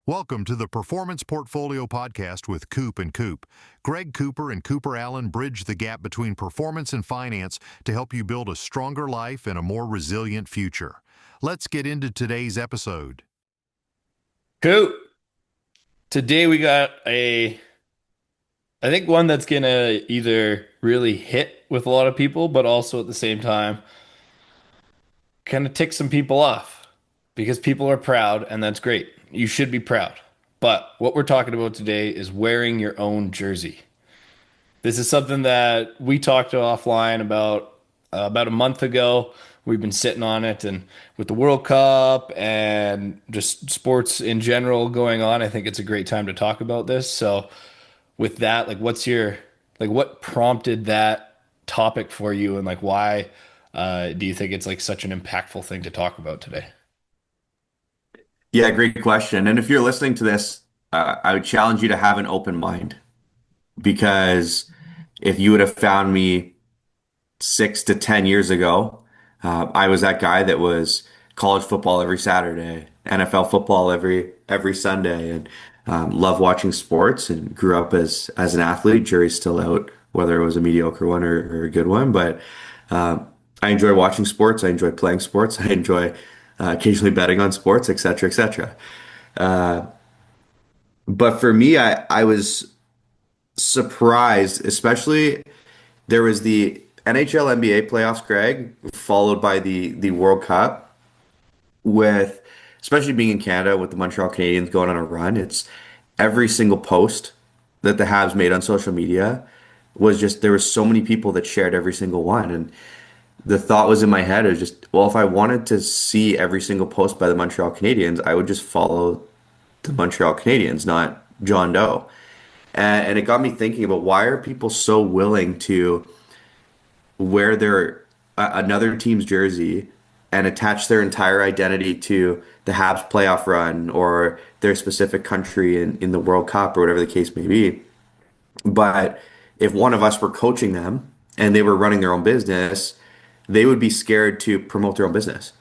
Welcome to the Performance Portfolio Podcast with Coop and Coop. Greg Cooper and Cooper Allen bridge the gap between performance and finance to help you build a stronger life and a more resilient future. Let's get into today's episode. Coop, today we got I think one that's gonna either really hit with a lot of people, but also at the same time kind of tick some people off because people are proud, and that's great. You should be proud. But what we're talking about today is wearing your own jersey. This is something that we talked offline about a month ago. We've been sitting on it, and with the World Cup and just sports in general going on, I think it's a great time to talk about this. So, with that, what prompted that topic for you, and like why do you think it's like such an impactful thing to talk about today? Yeah, great question. And if you're listening to this, I would challenge you to have an open mind because if you would have found me 6 to 10 years ago, I was that guy that was college football every Saturday, NFL football every Sunday, and loved watching sports and grew up as an athlete. Jury's still out whether it was a mediocre one or a good one, but I enjoy watching sports. I enjoy playing sports. I enjoy occasionally betting on sports, et cetera, et cetera. But for me, I was surprised, especially there was the NHL NBA playoffs, Greg, followed by the World Cup with especially being in Canada with the Montreal Canadiens going on a run. It's every single post that the Habs made on social media was just there were so many people that shared every single one. And the thought was in my head, it was just, well, if I wanted to see every single post by the Montreal Canadiens, I would just follow the Montreal Canadiens, not John Doe. And it got me thinking about why are people so willing to wear another team's jersey and attach their entire identity to the Habs playoff run or their specific country in the World Cup or whatever the case may be. But if one of us were coaching them and they were running their own business, they would be scared to promote their own business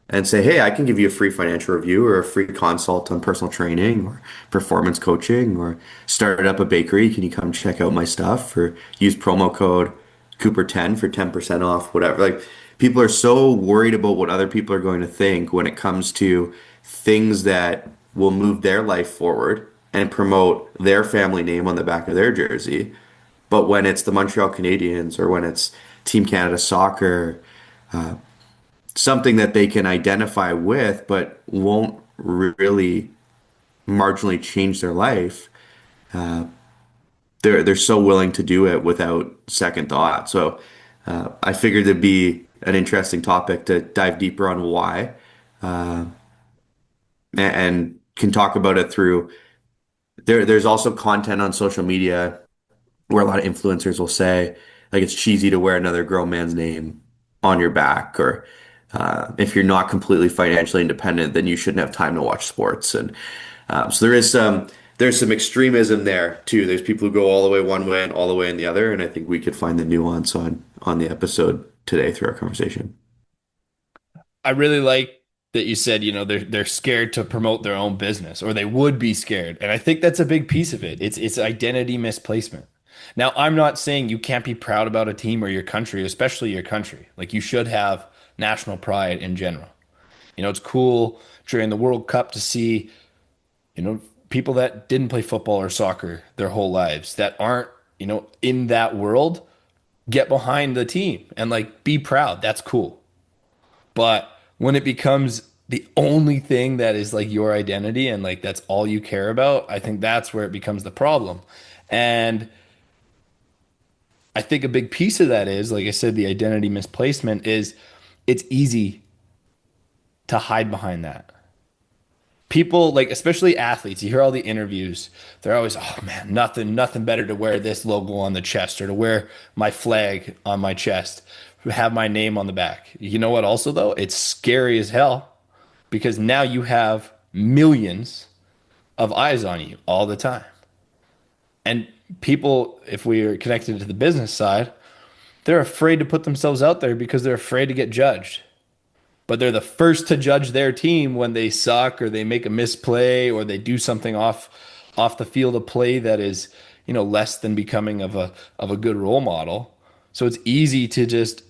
and say, hey, I can give you a free financial review or a free consult on personal training or performance coaching or start up a bakery. Can you come check out my stuff or use promo code Cooper10 for 10% off, whatever. Like people are so worried about what other people are going to think when it comes to things that will move their life forward and promote their family name on the back of their jersey. But when it's the Montreal Canadiens or when it's Team Canada Soccer, something that they can identify with but won't really marginally change their life, they're so willing to do it without second thought. So I figured it'd be an interesting topic to dive deeper on why, and can talk about it through there's also content on social media where a lot of influencers will say like it's cheesy to wear another grown man's name on your back, or if you're not completely financially independent, then you shouldn't have time to watch sports. And so there's some extremism there too. There's people who go all the way one way and all the way in the other, and I think we could find the nuance on the episode today through our conversation. I really like that you said, they're scared to promote their own business, or they would be scared. And I think that's a big piece of it. It's identity misplacement. Now, I'm not saying you can't be proud about a team or your country, especially your country. Like you should have national pride in general. It's cool during the World Cup to see, people that didn't play football or soccer their whole lives that aren't, in that world get behind the team and like be proud. That's cool. But when it becomes the only thing that is like your identity and like that's all you care about, I think that's where it becomes the problem. And I think a big piece of that is, like I said, the identity misplacement is it's easy to hide behind that. People like, especially athletes, you hear all the interviews. They're always, oh man, nothing better to wear this logo on the chest or to wear my flag on my chest, have my name on the back. You know what? Also, though, it's scary as hell because now you have millions of eyes on you all the time. And people, if we are connected to the business side, they're afraid to put themselves out there because they're afraid to get judged. but they're the first to judge their team when they suck or they make a misplay or they do something off the field of play that is, less than becoming of a good role model. So it's easy to just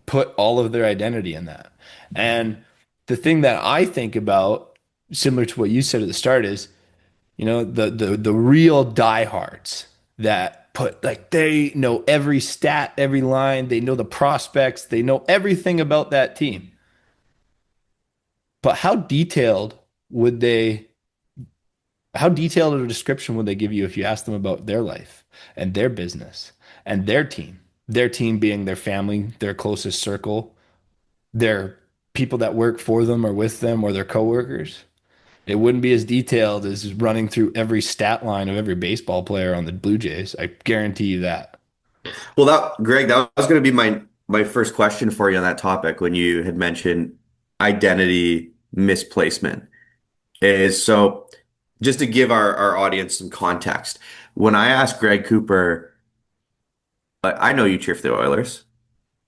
put all of their identity in that. And the thing that I think about, similar to what you said at the start, is, the real diehards that put, like, they know every stat, every line, they know the prospects, they know everything about that team. But would they how detailed of a description would they give you if you asked them about their life and their business and their team? Their team being their family, their closest circle, their people that work for them or with them or their coworkers. It wouldn't be as detailed as running through every stat line of every baseball player on the Blue Jays. I guarantee you that. Well, Greg, that was going to be my first question for you on that topic when you had mentioned identity misplacement. Is so just to give our audience some context. When I asked Greg Cooper, I know you cheer for the Oilers,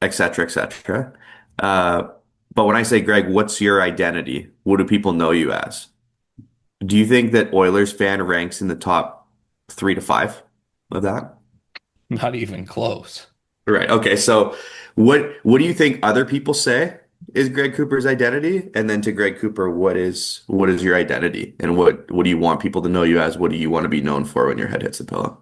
et cetera, et cetera. Uh, but when I say, Greg, what's your identity? What do people know you as? Do you think that Oilers fan ranks in the top 3 to 5 of that? Not even close. Right. Okay. So what do you think other people say is Greg Cooper's identity? And then to Greg Cooper, what is your identity? And what do you want people to know you as? What do you want to be known for when your head hits the pillow?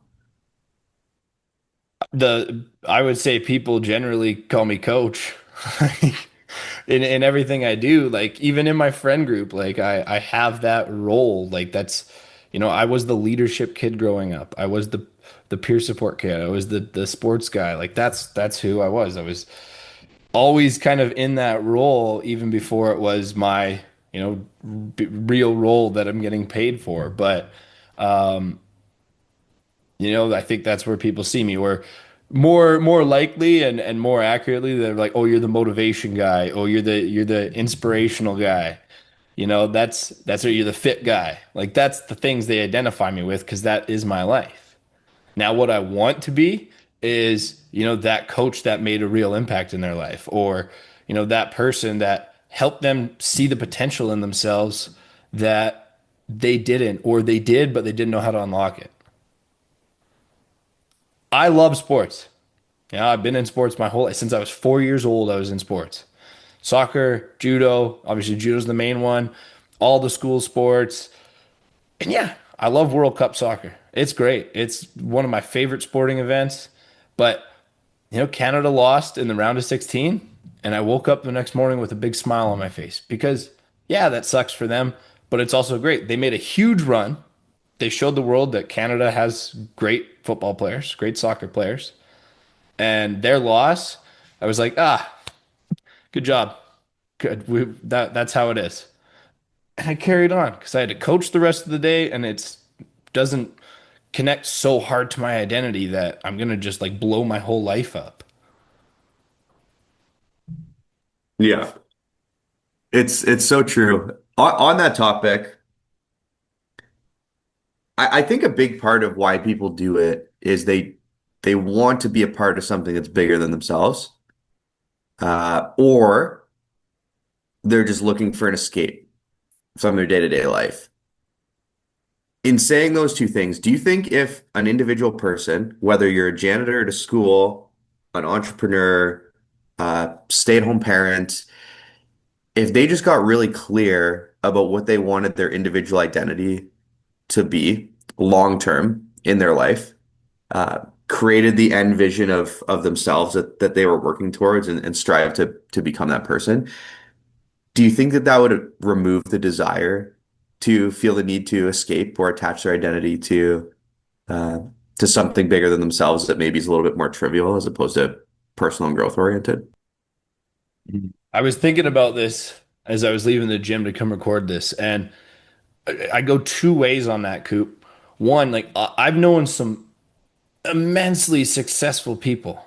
I would say people generally call me coach. In everything I do, like even in my friend group, like I have that role. Like that's, I was the leadership kid growing up. I was the peer support kid. I was the sports guy. Like that's who I was. I was always kind of in that role even before it was my, real role that I'm getting paid for. But I think that's where people see me, or more likely and more accurately, they're like, oh, you're the motivation guy, oh, you're the inspirational guy. That's what you're the fit guy. Like that's the things they identify me with because that is my life. Now, what I want to be is, that coach that made a real impact in their life, or, that person that helped them see the potential in themselves that they didn't, or they did, but they didn't know how to unlock it. I love sports. I've been in sports my whole life. Since I was 4 years old, I was in sports. Soccer, judo, obviously judo's the main one, all the school sports. And yeah, I love World Cup soccer. It's great. It's one of my favorite sporting events. But, Canada lost in the round of 16, and I woke up the next morning with a big smile on my face because, yeah, that sucks for them, but it's also great. They made a huge run. They showed the world that Canada has great football players, great soccer players. And their loss, I was like, good job. Good. That's how it is. And I carried on because I had to coach the rest of the day, and it doesn't connect so hard to my identity that I'm gonna just like blow my whole life up. Yeah, it's so true. On that topic, I think a big part of why people do it is they want to be a part of something that's bigger than themselves, or they're just looking for an escape from their day-to-day life. In saying those two things, do you think if an individual person, whether you're a janitor at a school, an entrepreneur, stay-at-home parent, if they just got really clear about what they wanted their individual identity to be long term in their life, created the end vision of themselves that they were working towards and strive to become that person, do you think that would remove the desire to feel the need to escape or attach their identity uh, to something bigger than themselves that maybe is a little bit more trivial as opposed to personal and growth oriented? I was thinking about this as I was leaving the gym to come record this, and I go two ways on that, Coop. One, like I've known some immensely successful people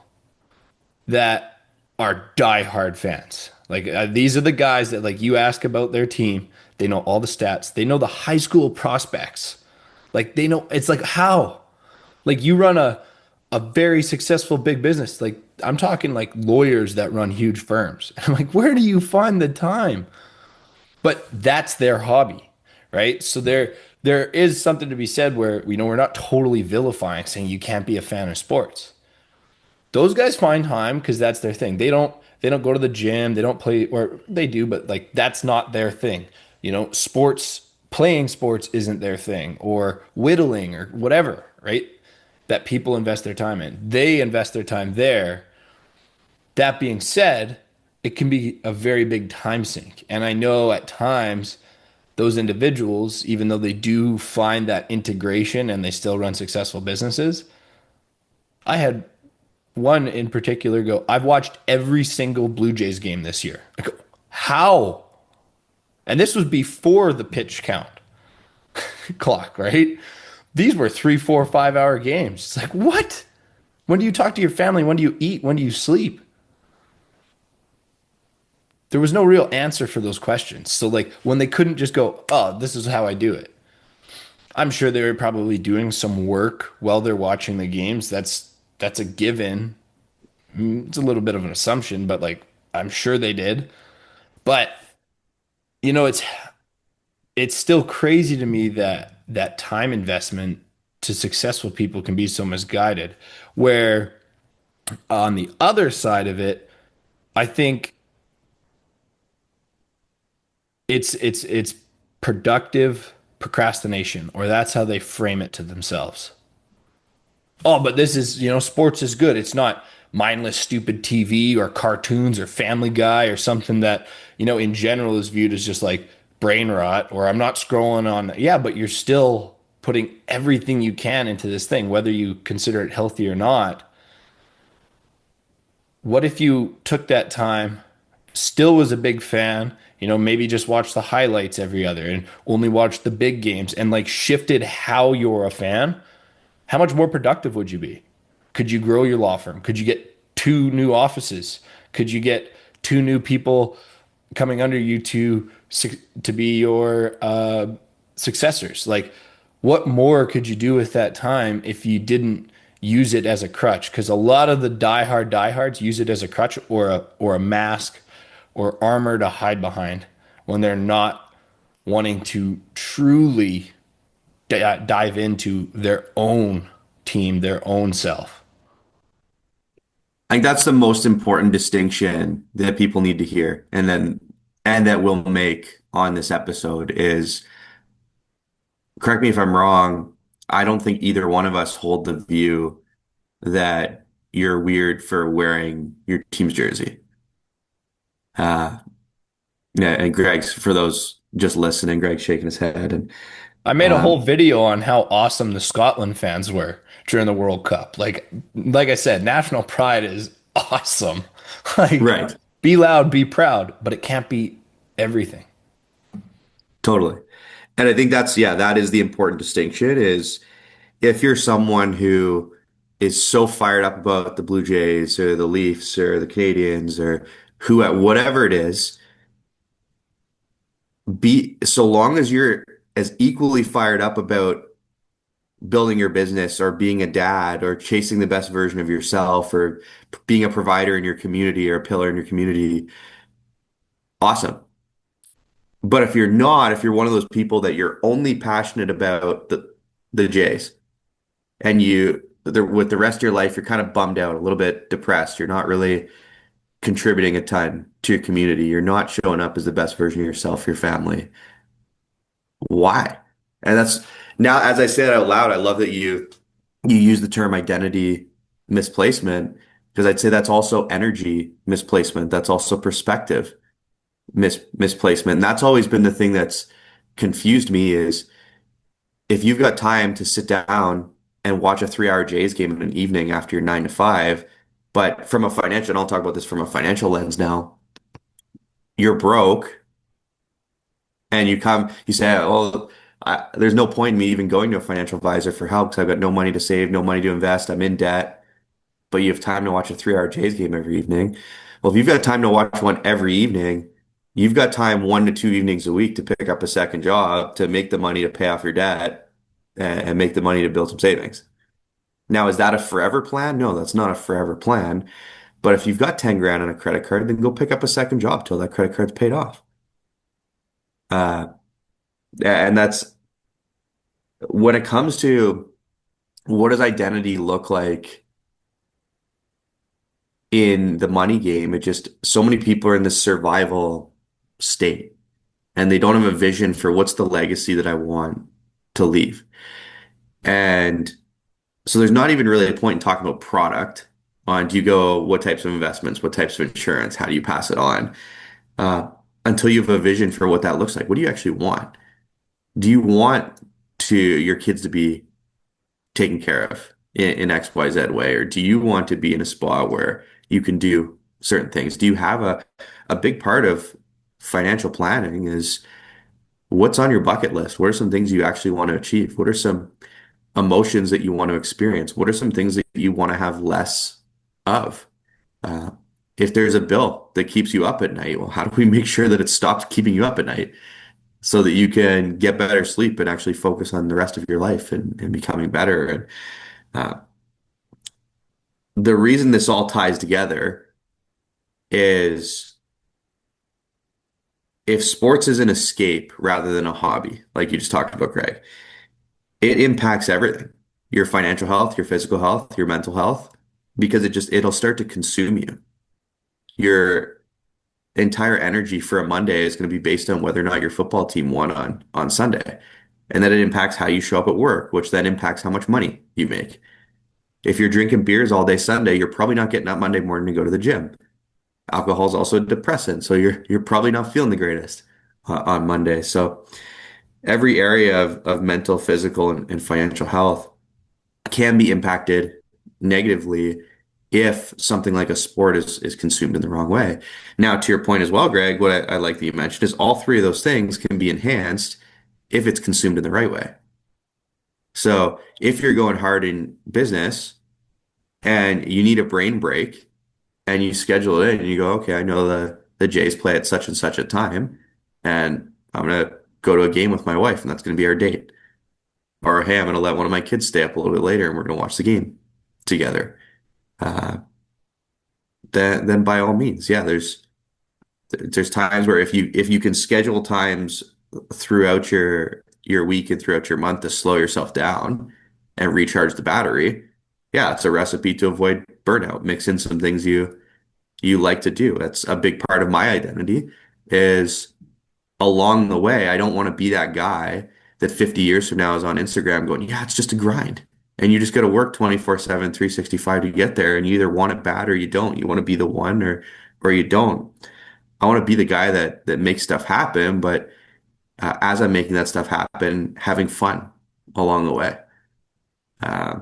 that are diehard fans. Like these are the guys that like you ask about their team, they know all the stats, they know the high school prospects. Like they know it's like how? Like you run a very successful big business. Like I'm talking like lawyers that run huge firms. I'm like, where do you find the time? But that's their hobby, right? So there is something to be said where we're not totally vilifying saying you can't be a fan of sports. Those guys find time because that's their thing. They don't go to the gym, they don't play, or they do, but like that's not their thing. Sports, playing sports isn't their thing, or whittling or whatever, right? That people invest their time in. They invest their time there. That being said, it can be a very big time sink. And I know at times those individuals, even though they do find that integration and they still run successful businesses, I had one in particular go, I've watched every single Blue Jays game this year. I go, how? And this was before the pitch count clock, right? These were 3, 4, 5 hour games. It's like, what? When do you talk to your family? When do you eat? When do you sleep? There was no real answer for those questions. So, like, when they couldn't just go, oh, this is how I do it, I'm sure they were probably doing some work while they're watching the games. That's a given. It's a little bit of an assumption, but like I'm sure they did. But you know, it's still crazy to me that that time investment to successful people can be so misguided. Where on the other side of it, I think it's productive procrastination, or that's how they frame it to themselves. Oh, but this is, sports is good. It's not mindless, stupid TV or cartoons or Family Guy or something that, in general is viewed as just like brain rot, or I'm not scrolling on. Yeah, but you're still putting everything you can into this thing, whether you consider it healthy or not. What if you took that time, still was a big fan, maybe just watch the highlights every other and only watch the big games and like shifted how you're a fan? How much more productive would you be? Could you grow your law firm? Could you get two new offices? Could you get two new people coming under you to be your successors? Like, what more could you do with that time if you didn't use it as a crutch? Because a lot of the diehards use it as a crutch or a mask or armor to hide behind when they're not wanting to truly dive into their own team, their own self. I think that's the most important distinction that people need to hear, and that we'll make on this episode is, correct me if I'm wrong, I don't think either one of us hold the view that you're weird for wearing your team's jersey. Uh, yeah, and Greg's, for those just listening, Greg's shaking his head, and I made a whole um, video on how awesome the Scotland fans were during the World Cup. Like I said, national pride is awesome. Like, right, be loud, be proud, but it can't be everything. totally. And I think that is the important distinction is if you're someone who is so fired up about the Blue Jays or the Leafs or the Canadians or whatever it is, be so long as you're as equally fired up about building your business or being a dad or chasing the best version of yourself or being a provider in your community or a pillar in your community, awesome. But if you're not, if you're one of those people that you're only passionate about the Jays and with the rest of your life, you're kind of bummed out, a little bit depressed. You're not really contributing a ton to your community. You're not showing up as the best version of yourself, your family. Why? And that's now, as I say it out loud, I love that you use the term identity misplacement because I'd say that's also energy misplacement. That's also perspective misplacement. And that's always been the thing that's confused me is if you've got time to sit down and watch a 3 hour Jays game in an evening after your 9 to 5, but from a financial, and I'll talk about this from a financial lens now, you're broke and you say, well, there's no point in me even going to a financial advisor for help because I've got no money to save, no money to invest, I'm in debt, but you have time to watch a 3 hour Jays game every evening. Well, if you've got time to watch one every evening, you've got time 1 to 2 evenings a week to pick up a second job to make the money to pay off your debt and make the money to build some savings. Now, is that a forever plan? No, that's not a forever plan. But if you've got 10 grand on a credit card, then go pick up a second job till that credit card's paid off. Uh, and that's when it comes to what does identity look like in the money game? It just so many people are in this survival state and they don't have a vision for what's the legacy that I want to leave. And so there's not even really a point in talking about product on do you go what types of investments, what types of insurance, how do you pass it on? Uh, until you have a vision for what that looks like. What do you actually want? Do you want to your kids to be taken care of in XYZ way, or do you want to be in a spot where you can do certain things? Do you have a big part of financial planning is what's on your bucket list? What are some things you actually want to achieve? What are some emotions that you want to experience? What are some things that you want to have less of? Uh, if there's a bill that keeps you up at night, well, how do we make sure that it stops keeping you up at night so that you can get better sleep and actually focus on the rest of your life and becoming better? And uh, the reason this all ties together is if sports is an escape rather than a hobby, like you just talked about, Greg, it impacts everything, your financial health, your physical health, your mental health, because it'll start to consume you. Your entire energy for a Monday is going to be based on whether or not your football team won on Sunday. And then it impacts how you show up at work, which then impacts how much money you make. If you're drinking beers all day Sunday, you're probably not getting up Monday morning to go to the gym. Alcohol is also a depressant, so you're probably not feeling the greatest on Monday. So every area of mental, physical, and financial health can be impacted negatively if something like a sport is consumed in the wrong way. Now, to your point as well, Greg, what I like that you mentioned is all three of those things can be enhanced if it's consumed in the right way. So if you're going hard in business and you need a brain break and you schedule it in and you go, okay, I know the Jays play at such and such a time, and I'm gonna go to a game with my wife, and that's gonna be our date. Or hey, I'm gonna let one of my kids stay up a little bit later, and we're gonna watch the game together. Uh, then by all means, yeah, there's times where if you can schedule times throughout your week and throughout your month to slow yourself down and recharge the battery, yeah, it's a recipe to avoid burnout. Mix in some things you like to do. That's a big part of my identity is along the way, I don't want to be that guy that 50 years from now is on Instagram going, yeah, it's just a grind. And you just got to work 24/7, 365 to get there. And you either want it bad or you don't. You want to be the one or you don't. I want to be the guy that makes stuff happen, but as I'm making that stuff happen, having fun along the way. Uh,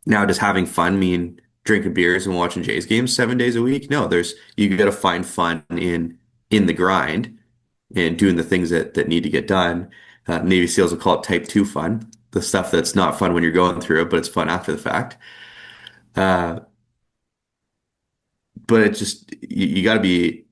Now, does having fun mean drinking beers and watching Jays games 7 days a week? No, you got to find fun in the grind and doing the things that need to get done. Navy SEALs will call it type 2 fun, the stuff that's not fun when you're going through it, but it's fun after the fact. Uh, but it just you got to be,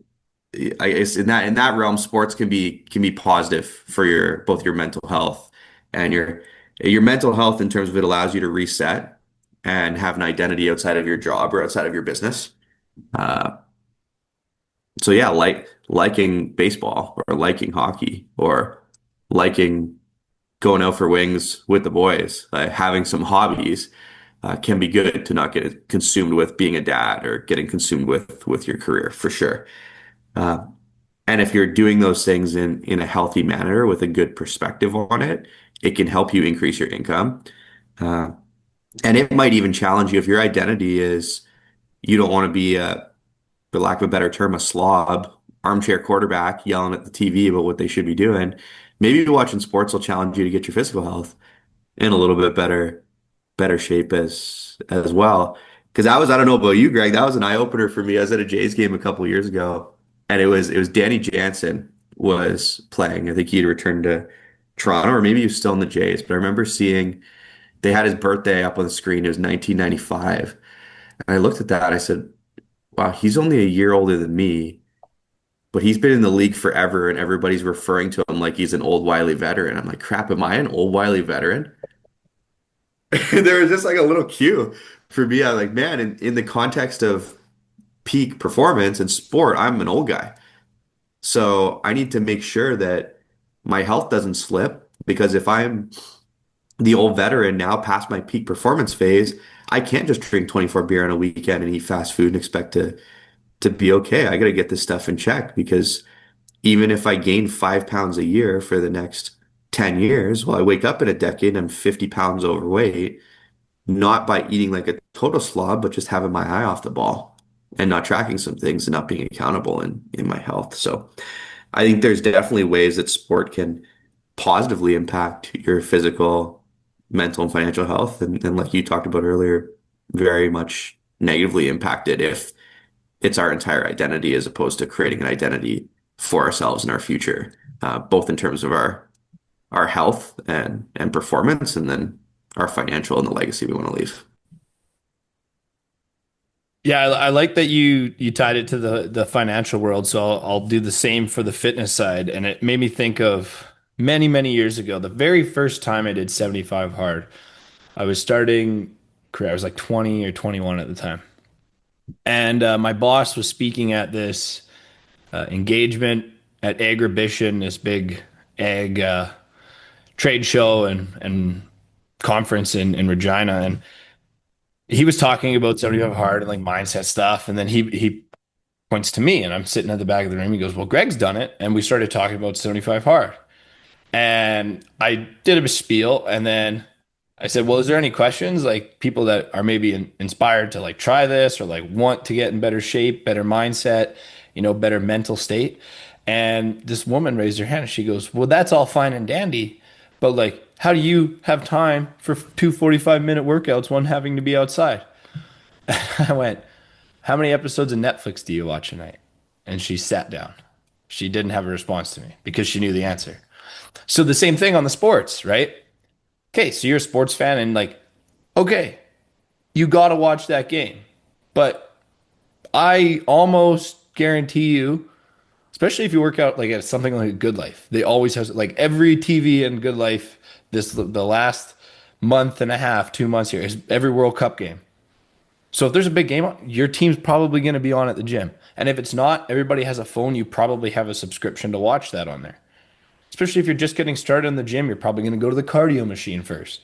I guess in that realm, sports can be positive for your both your mental health and your mental health in terms of it allows you to reset and have an identity outside of your job or outside of your business. Uh, so yeah, liking baseball or liking hockey or liking going out for wings with the boys, having some hobbies can be good to not get consumed with being a dad or getting consumed with your career for sure. Uh, and if you're doing those things in a healthy manner with a good perspective on it, it can help you increase your income. Uh, and it might even challenge you if your identity is you don't want to be for lack of a better term, a slob, armchair quarterback yelling at the TV about what they should be doing. Maybe watching sports will challenge you to get your physical health in a little bit better shape as well. Because I don't know about you, Greg, that was an eye opener for me. I was at a Jays game a couple years ago, and it was Danny Jansen was playing. I think he had returned to Toronto, or maybe he was still in the Jays. But I remember seeing they had his birthday up on the screen. It was 1995, and I looked at that. And I said, "Wow, he's only a year older than me." But he's been in the league forever, and everybody's referring to him like he's an old wily veteran. I'm like, crap, am I an old wily veteran? There was just like a little cue for me. I'm like, man, in the context of peak performance in sport, I'm an old guy. So I need to make sure that my health doesn't slip because if I'm the old veteran now past my peak performance phase, I can't just drink 24 beer on a weekend and eat fast food and expect to be okay. I got to get this stuff in check because even if I gain 5 pounds a year for the next 10 years, well, I wake up in a decade and I'm 50 pounds overweight, not by eating like a total slob, but just having my eye off the ball and not tracking some things and not being accountable in my health. So I think there's definitely ways that sport can positively impact your physical, mental, and financial health. And like you talked about earlier, very much negatively impacted if it's our entire identity as opposed to creating an identity for ourselves and our future, both in terms of our health and performance, and then our financial and the legacy we want to leave. Yeah, I like that you tied it to the financial world. So I'll do the same for the fitness side. And it made me think of many years ago, the very first time I did 75 hard. I was starting career. I was like 20 or 21 at the time. And my boss was speaking at this engagement at Agribition, this big ag trade show and conference in Regina. And he was talking about 75 hard and like mindset stuff. And then he points to me and I'm sitting at the back of the room. He goes, well, Greg's done it. And we started talking about 75 hard. And I did a spiel and then I said, well, is there any questions? Like people that are maybe inspired to like try this or like want to get in better shape, better mindset, better mental state. And this woman raised her hand and she goes, well, that's all fine and dandy. But like, how do you have time for two 45-minute workouts, one having to be outside? I went, how many episodes of Netflix do you watch a night? And she sat down. She didn't have a response to me because she knew the answer. So the same thing on the sports, right? Okay, so you're a sports fan and like, okay, you got to watch that game. But I almost guarantee you, especially if you work out like at something like Good Life, they always have like every TV in Good Life the last month and a half, 2 months here is every World Cup game. So if there's a big game on, your team's probably going to be on at the gym. And if it's not, everybody has a phone, you probably have a subscription to watch that on there. Especially if you're just getting started in the gym, you're probably going to go to the cardio machine first.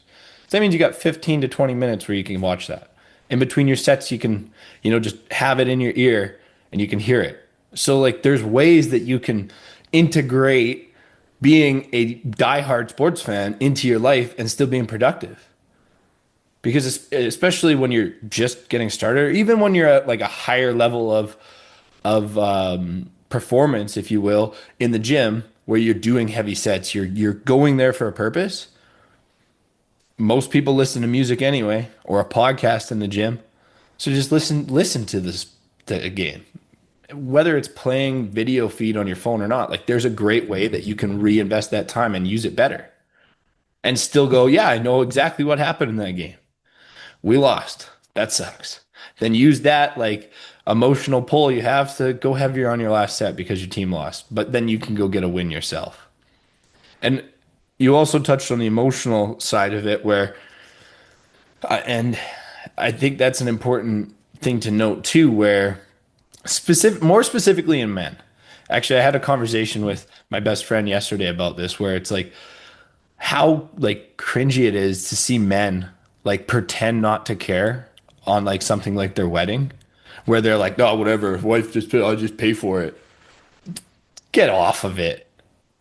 So that means you got 15 to 20 minutes where you can watch that. In between your sets, you can, just have it in your ear and you can hear it. So like there's ways that you can integrate being a diehard sports fan into your life and still being productive. Because especially when you're just getting started, or even when you're at like a higher level of performance, if you will, in the gym where you're doing heavy sets, you're going there for a purpose. Most people listen to music anyway, or a podcast in the gym. So just listen to this again. Whether it's playing video feed on your phone or not, like there's a great way that you can reinvest that time and use it better. And still go, yeah, I know exactly what happened in that game. We lost. That sucks. Then use that like emotional pull you have to go heavier on your last set because your team lost. But then you can go get a win yourself. And you also touched on the emotional side of it where, and I think that's an important thing to note too, where more specifically in men. Actually, I had a conversation with my best friend yesterday about this, where it's like how like cringy it is to see men like pretend not to care on like something like their wedding, where they're like, no, whatever, wife I'll just pay for it. Get off of it.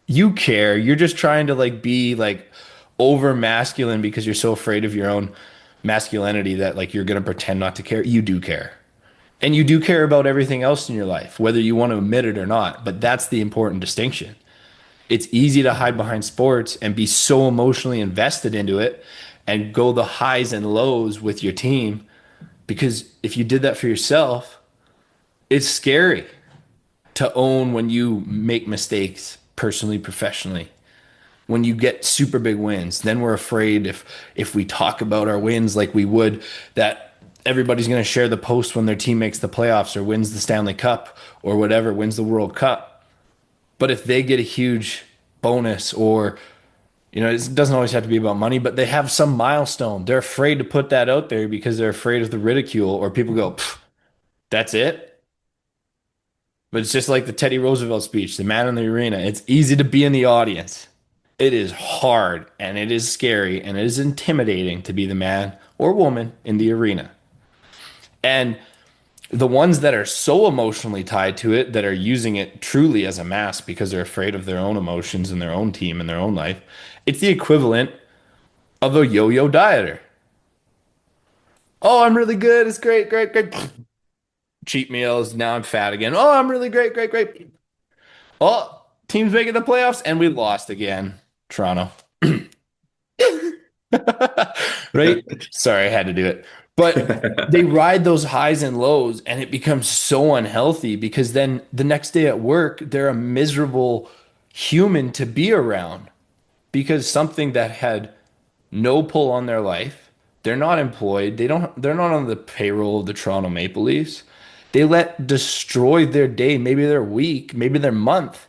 You care. You're just trying to like be like over masculine because you're so afraid of your own masculinity that like you're gonna pretend not to care. You do care. And you do care about everything else in your life, whether you want to admit it or not. But that's the important distinction. It's easy to hide behind sports and be so emotionally invested into it and go the highs and lows with your team. Because if you did that for yourself, it's scary to own when you make mistakes personally, professionally. When you get super big wins, then we're afraid if we talk about our wins like we would, that everybody's going to share the post when their team makes the playoffs or wins the Stanley Cup or whatever, wins the World Cup. But if they get a huge bonus or, it doesn't always have to be about money, but they have some milestone, they're afraid to put that out there because they're afraid of the ridicule or people go, that's it? But it's just like the Teddy Roosevelt speech, the man in the arena. It's easy to be in the audience. It is hard and it is scary and it is intimidating to be the man or woman in the arena. And the ones that are so emotionally tied to it, that are using it truly as a mask because they're afraid of their own emotions and their own team and their own life, it's the equivalent of a yo-yo dieter. Oh, I'm really good. It's great, great, great. Cheat meals. Now I'm fat again. Oh, I'm really great, great, great. Oh, team's making the playoffs and we lost again. Toronto. Right? Sorry, I had to do it. But they ride those highs and lows and it becomes so unhealthy because then the next day at work, they're a miserable human to be around because something that had no pull on their life, they're not employed, they're not on the payroll of the Toronto Maple Leafs. They let destroy their day, maybe their week, maybe their month.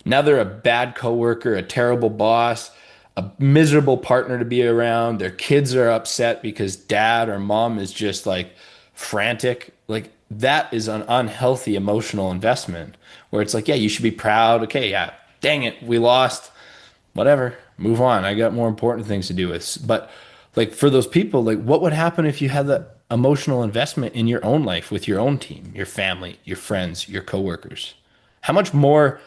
Now they're a bad coworker, a terrible boss, a miserable partner to be around. Their kids are upset because dad or mom is just like frantic. Like that is an unhealthy emotional investment where it's like, yeah, you should be proud. Okay, yeah, dang it, we lost. Whatever, move on. I got more important things to do with. But like for those people, like what would happen if you had that emotional investment in your own life with your own team, your family, your friends, your coworkers? How much more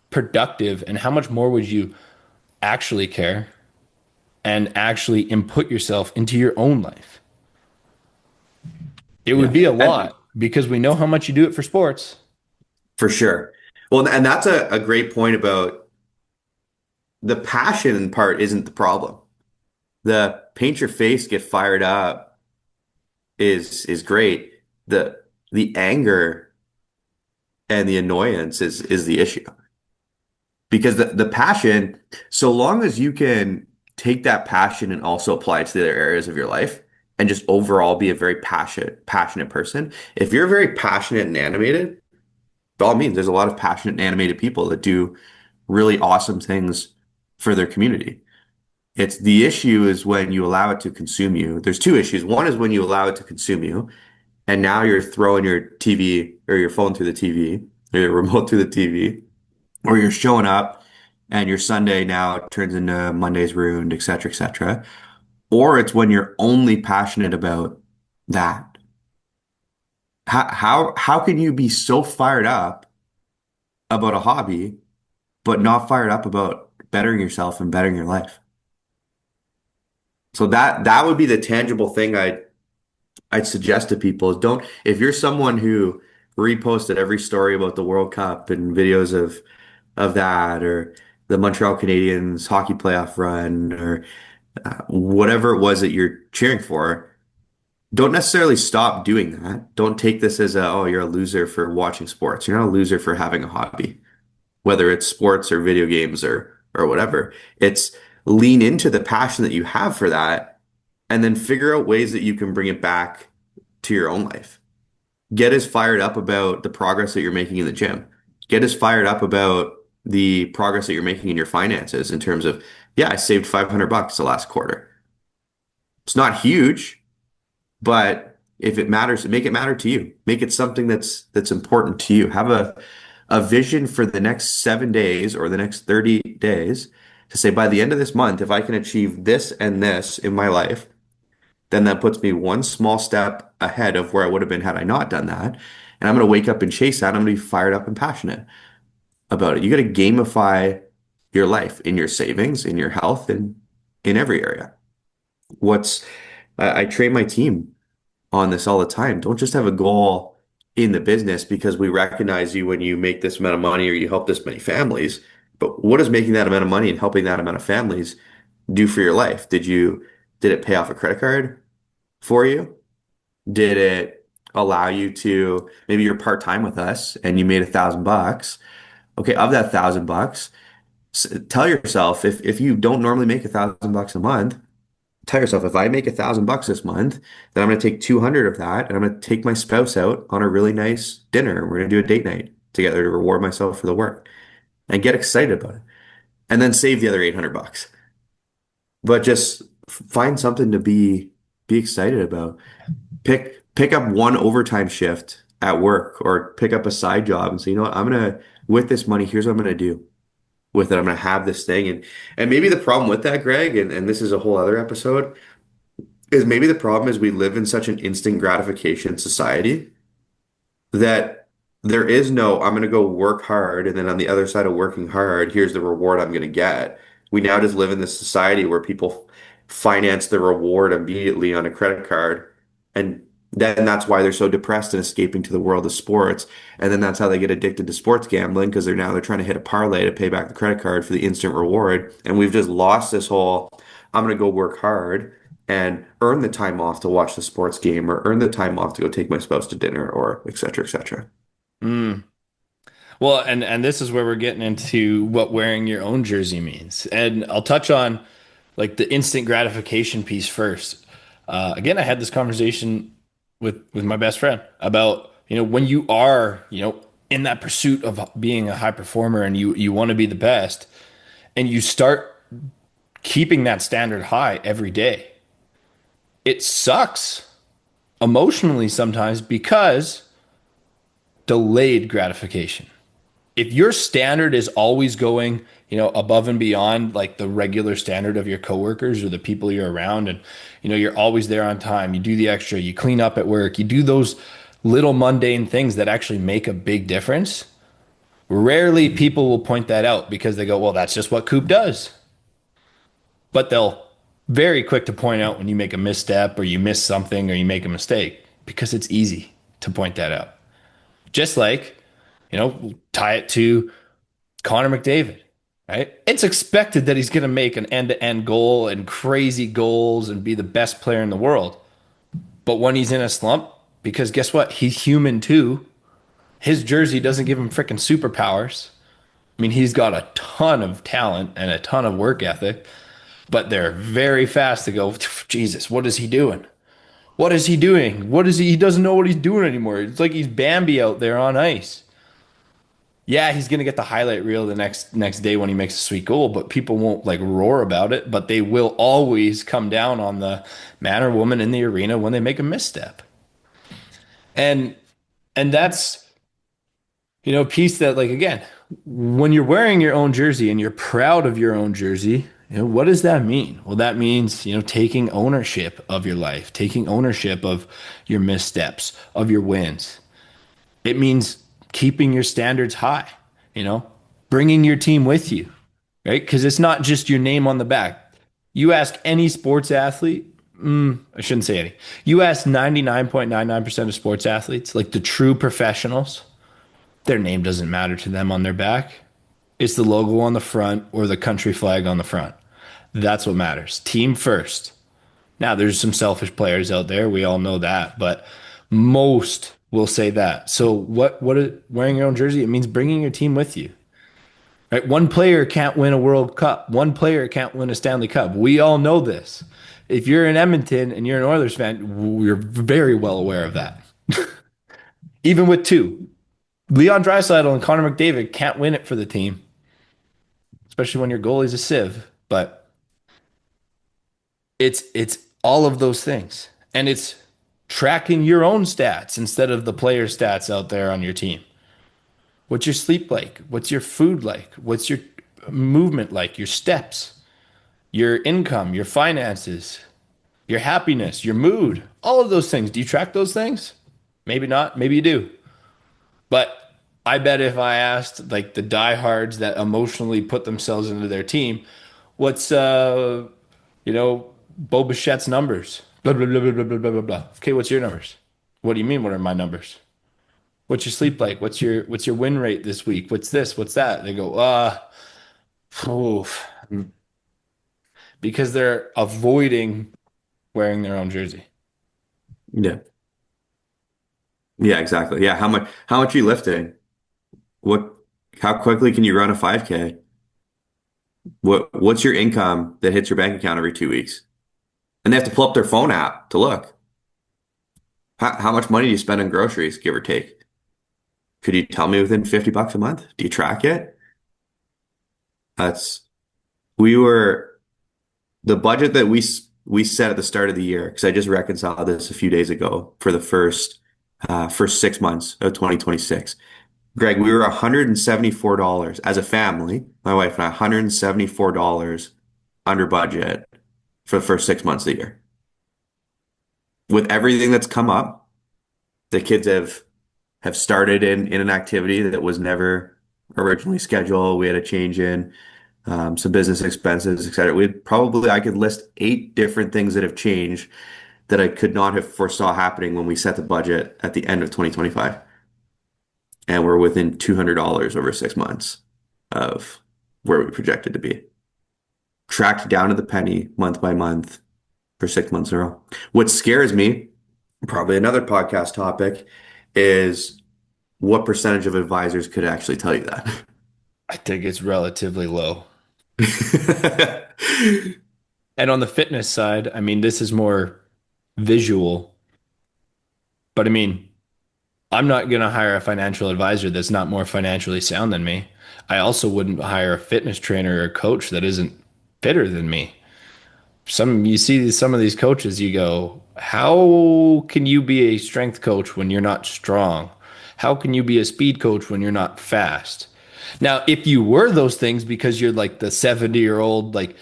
productive and how much more would you actually care and actually input yourself into your own life? It would Yeah. be a And lot because we know how much you do it for sports. for sure. Well, and that's a great point about the passion part isn't the problem. The paint your face, get fired up is great. The anger and the annoyance is the issue. Because the passion, so long as you can take that passion and also apply it to the other areas of your life and just overall be a very passionate person. If you're very passionate and animated, by all means, there's a lot of passionate and animated people that do really awesome things for their community. It's the issue is when you allow it to consume you. There's two issues. One is when you allow it to consume you, and now you're throwing your TV or your phone through the TV or your remote through the TV, or you're showing up and your Sunday now turns into Monday's ruined, et cetera, et cetera. Or it's when you're only passionate about that. How can you be so fired up about a hobby, but not fired up about bettering yourself and bettering your life? So that would be the tangible thing I'd suggest to people is don't if you're someone who reposted every story about the World Cup and videos of that or the Montreal Canadiens hockey playoff run or whatever it was that you're cheering for, don't necessarily stop doing that. Don't take this as a, oh, you're a loser for watching sports. You're not a loser for having a hobby, whether it's sports or video games or whatever. It's lean into the passion that you have for that and then figure out ways that you can bring it back to your own life. Get as fired up about the progress that you're making in the gym. Get as fired up about the progress that you're making in your finances in terms of, yeah, I saved $500 the last quarter. It's not huge, but if it matters, make it matter to you. Make it something that's important to you. Have a vision for the next 7 days or the next 30 days to say by the end of this month, if I can achieve this and this in my life, then that puts me one small step ahead of where I would have been had I not done that. And I'm going to wake up and chase that. I'm going to be fired up and passionate about it. You got to gamify your life in your savings, in your health, and in every area. What's I train my team on this all the time. Don't just have a goal in the business because we recognize you when you make this amount of money or you help this many families. But what does making that amount of money and helping that amount of families do for your life? Did it pay off a credit card for you? Did it allow you to maybe you're part-time with us and you made $1,000? Okay, of that $1,000, tell yourself if you don't normally make $1,000 a month, tell yourself if I make $1,000 this month, then I'm going to take 200 of that and I'm going to take my spouse out on a really nice dinner. We're going to do a date night together to reward myself for the work and get excited about it. And then save the other $800. But just find something to be excited about. Pick up one overtime shift at work or pick up a side job and say, you know what, with this money, here's what I'm gonna do with it. I'm gonna have this thing. And maybe the problem with that, Greg, and this is a whole other episode, is maybe the problem is we live in such an instant gratification society that there is no, I'm going to go work hard, and then on the other side of working hard, here's the reward I'm going to get. We now just live in this society where people finance the reward immediately on a credit card, and then that's why they're so depressed and escaping to the world of sports. And then that's how they get addicted to sports gambling because they're trying to hit a parlay to pay back the credit card for the instant reward. And we've just lost this whole, I'm going to go work hard and earn the time off to watch the sports game or earn the time off to go take my spouse to dinner or et cetera, et cetera. Mm. Well, and this is where we're getting into what wearing your own jersey means. And I'll touch on like the instant gratification piece first. Again, I had this conversation with my best friend about, when you are, in that pursuit of being a high performer and you want to be the best and you start keeping that standard high every day. It sucks emotionally sometimes because delayed gratification. If your standard is always going, above and beyond like the regular standard of your coworkers or the people you're around, and you're always there on time, you do the extra, you clean up at work, you do those little mundane things that actually make a big difference. Rarely people will point that out because they go, well, that's just what Coop does. But they'll very quick to point out when you make a misstep or you miss something or you make a mistake because it's easy to point that out. Just like, tie it to Connor McDavid, right? It's expected that he's going to make an end-to-end goal and crazy goals and be the best player in the world. But when he's in a slump, because guess what? He's human too. His jersey doesn't give him freaking superpowers. I mean, he's got a ton of talent and a ton of work ethic, but they're very fast to go, Jesus, what is he doing? What is he doing? What is he? He doesn't know what he's doing anymore. It's like he's Bambi out there on ice. Yeah, he's gonna get the highlight reel the next day when he makes a sweet goal, but people won't like roar about it. But they will always come down on the man or woman in the arena when they make a misstep. And that's a piece that, like, again, when you're wearing your own jersey and you're proud of your own jersey, what does that mean? Well, that means, taking ownership of your life, taking ownership of your missteps, of your wins. It means keeping your standards high, bringing your team with you, right? Because it's not just your name on the back. You ask any sports athlete, I shouldn't say any. You ask 99.99% of sports athletes, like the true professionals, their name doesn't matter to them on their back. It's the logo on the front or the country flag on the front. That's what matters. Team first. Now, there's some selfish players out there. We all know that, but most will say that. So what is wearing your own jersey? It means bringing your team with you. Right? One player can't win a World Cup. One player can't win a Stanley Cup. We all know this. If you're in Edmonton and you're an Oilers fan, you're very well aware of that. Even with two, Leon Draisaitl and Connor McDavid can't win it for the team, especially when your goalie's a sieve. But it's all of those things, and it's tracking your own stats instead of the player stats out there on your team. What's your sleep like? What's your food like? What's your movement like? Your steps, your income, your finances, your happiness, your mood, all of those things. Do you track those things? Maybe not. Maybe you do. But I bet if I asked like the diehards that emotionally put themselves into their team, what's Bo Bichette's numbers? Blah blah blah blah blah blah blah blah. Okay, what's your numbers? What do you mean? What are my numbers? What's your sleep like? What's your win rate this week? What's this? What's that? They go, oof. Because they're avoiding wearing their own jersey. Yeah. Yeah, exactly. Yeah. How much are you lifting? What, how quickly can you run a 5K? What's your income that hits your bank account every 2 weeks? And they have to pull up their phone app to look. How much money do you spend on groceries, give or take? Could you tell me within $50 a month? Do you track it? That's we were the budget that we set at the start of the year, because I just reconciled this a few days ago for the first for 6 months of 2026. Greg, we were $174 as a family, my wife and I, $174 under budget for the first 6 months of the year. With everything that's come up, the kids have started in an activity that was never originally scheduled. We had a change in some business expenses, et cetera. I could list 8 different things that have changed that I could not have foresaw happening when we set the budget at the end of 2025. And we're within $200 over 6 months of where we projected to be. Tracked down to the penny month by month for 6 months in a row. What scares me, probably another podcast topic, is what percentage of advisors could actually tell you that? I think it's relatively low. And on the fitness side, I mean, this is more visual, but I mean, I'm not going to hire a financial advisor that's not more financially sound than me. I also wouldn't hire a fitness trainer or a coach that isn't fitter than me. You see some of these coaches, you go, how can you be a strength coach when you're not strong? How can you be a speed coach when you're not fast? Now, if you were those things because you're like the 70-year-old like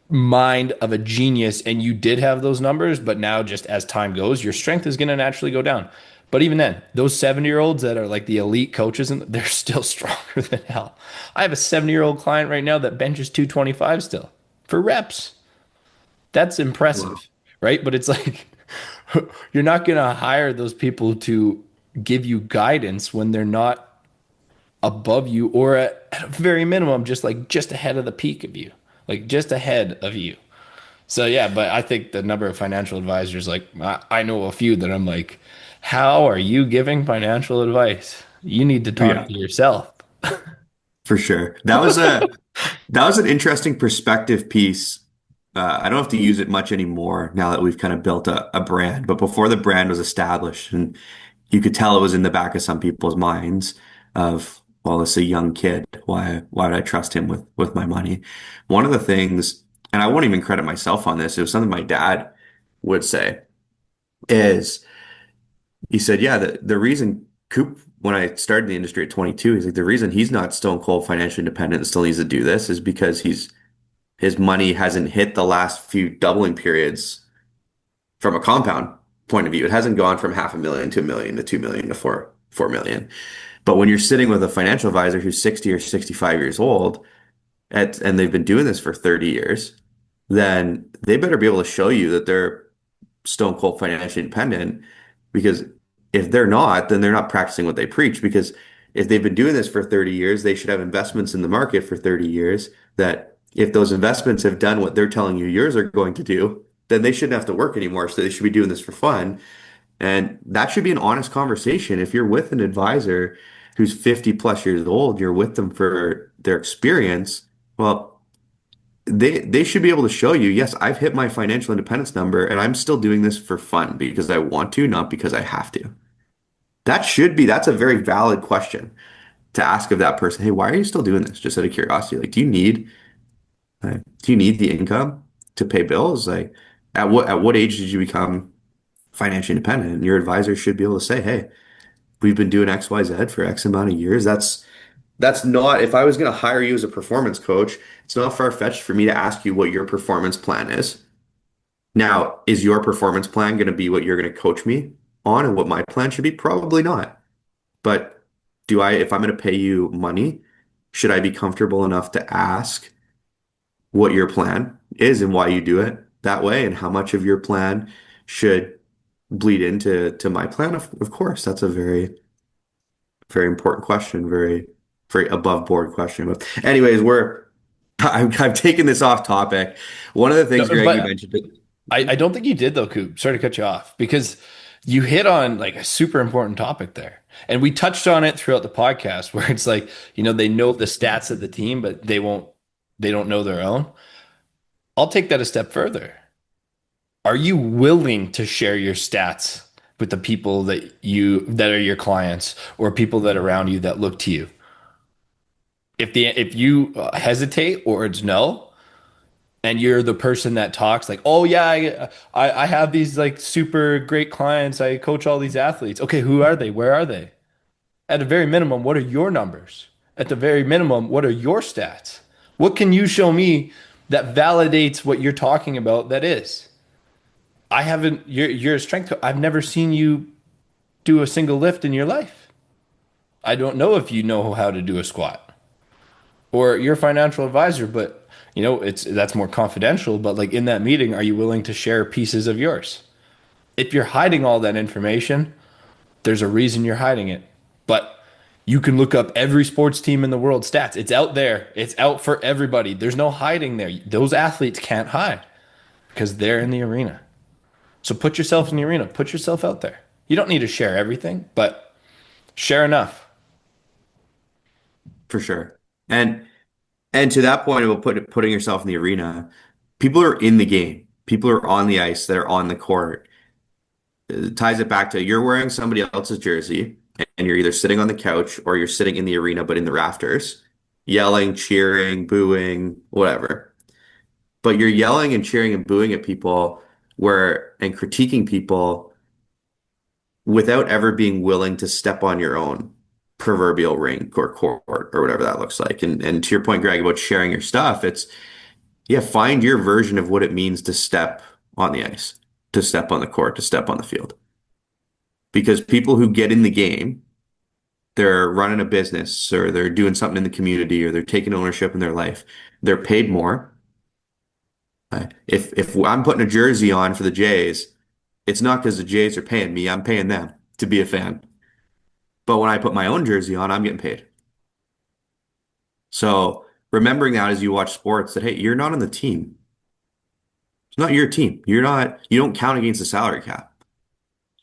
mind of a genius and you did have those numbers, but now just as time goes, your strength is going to naturally go down. But even then, those 70-year-olds that are like the elite coaches, and they're still stronger than hell. I have a 70-year-old client right now that benches 225 still for reps. That's Wow. impressive, right? But it's like you're not going to hire those people to give you guidance when they're not above you or at a very minimum just ahead of the peak of you, like just ahead of you. So yeah, but I think the number of financial advisors, like I know a few that I'm like, how are you giving financial advice? You need to talk Yeah, to yourself. for sure. That was an interesting perspective piece. I don't have to use it much anymore now that we've kind of built a brand, but before the brand was established, and you could tell it was in the back of some people's minds of, well, it's a young kid. Why would I trust him with my money? One of the things, and I won't even credit myself on this, it was something my dad would say, is he said, yeah, the reason Coop, when I started the industry at 22, he's like, the reason he's not stone cold financially independent and still needs to do this is because his money hasn't hit the last few doubling periods from a compound point of view. It hasn't gone from 500,000 to 1 million to 2 million to 4 million. But when you're sitting with a financial advisor who's 60 or 65 years old and they've been doing this for 30 years, then they better be able to show you that they're stone cold financially independent, because if they're not, then they're not practicing what they preach. Because if they've been doing this for 30 years, they should have investments in the market for 30 years that if those investments have done what they're telling you yours are going to do, then they shouldn't have to work anymore. So they should be doing this for fun. And that should be an honest conversation. If you're with an advisor who's 50 plus years old, you're with them for their experience. Well, they should be able to show you, yes, I've hit my financial independence number and I'm still doing this for fun because I want to, not because I have to. That's a very valid question to ask of that person. Hey, why are you still doing this? Just out of curiosity. Like, do you need the income to pay bills? Like, at what age did you become financially independent? And your advisor should be able to say, hey, we've been doing XYZ for X amount of years. That's not, if I was going to hire you as a performance coach, it's not far-fetched for me to ask you what your performance plan is. Now, is your performance plan going to be what you're going to coach me on and what my plan should be? Probably not. But if I'm going to pay you money, should I be comfortable enough to ask what your plan is and why you do it that way and how much of your plan should bleed into my plan? Of course, that's a very, very important question, very, very above board question. But anyways, I've taken this off topic. One of the things, No, Greg, you but mentioned. I don't think you did though, Coop. Sorry to cut you off because you hit on like a super important topic there. And we touched on it throughout the podcast where it's like, they know the stats of the team, but they don't know their own. I'll take that a step further. Are you willing to share your stats with the people that are your clients or people that are around you that look to you? If you hesitate or it's no, and you're the person that talks like, oh yeah, I have these like super great clients. I coach all these athletes. Okay, who are they? Where are they? At a very minimum, what are your numbers? At the very minimum, what are your stats? What can you show me that validates what you're talking about that is? I haven't, you're a strength coach. I've never seen you do a single lift in your life. I don't know if you know how to do a squat or you're a financial advisor, but that's more confidential. But like in that meeting, are you willing to share pieces of yours? If you're hiding all that information, there's a reason you're hiding it. But you can look up every sports team in the world stats. It's out there. It's out for everybody. There's no hiding there. Those athletes can't hide because they're in the arena. So put yourself in the arena. Put yourself out there. You don't need to share everything, but share enough. For sure. And to that point about putting yourself in the arena, people are in the game. People are on the ice. They're on the court. It ties it back to you're wearing somebody else's jersey and you're either sitting on the couch or you're sitting in the arena, but in the rafters, yelling, cheering, booing, whatever. But you're yelling and cheering and booing at people and critiquing people without ever being willing to step on your own proverbial rink or court or whatever that looks like. And to your point, Greg, about sharing your stuff, it's yeah, find your version of what it means to step on the ice, to step on the court, to step on the field. Because people who get in the game, they're running a business or they're doing something in the community or they're taking ownership in their life. They're paid more. If I'm putting a jersey on for the Jays, it's not because the Jays are paying me. I'm paying them to be a fan. But when I put my own jersey on, I'm getting paid. So remembering that as you watch sports, that hey, you're not on the team. It's not your team. You don't count against the salary cap.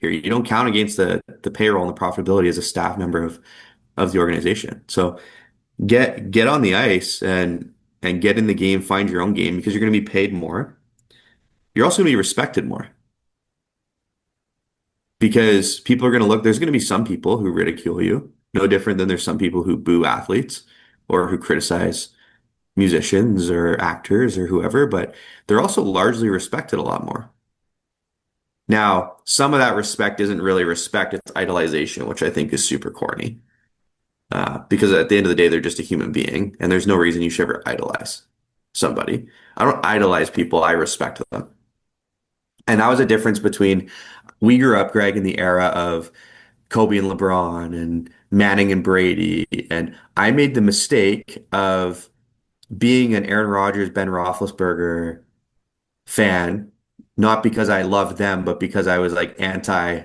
You don't count against the payroll and the profitability as a staff member of the organization. So get on the ice and get in the game, find your own game because you're going to be paid more. You're also going to be respected more because people are going to look, there's going to be some people who ridicule you, no different than there's some people who boo athletes or who criticize musicians or actors or whoever, but they're also largely respected a lot more. Now, some of that respect isn't really respect, it's idolization, which I think is super corny. Because at the end of the day, they're just a human being, and there's no reason you should ever idolize somebody. I don't idolize people, I respect them. And that was a difference between we grew up, Greg, in the era of Kobe and LeBron and Manning and Brady. And I made the mistake of being an Aaron Rodgers, Ben Roethlisberger fan, not because I loved them, but because I was like anti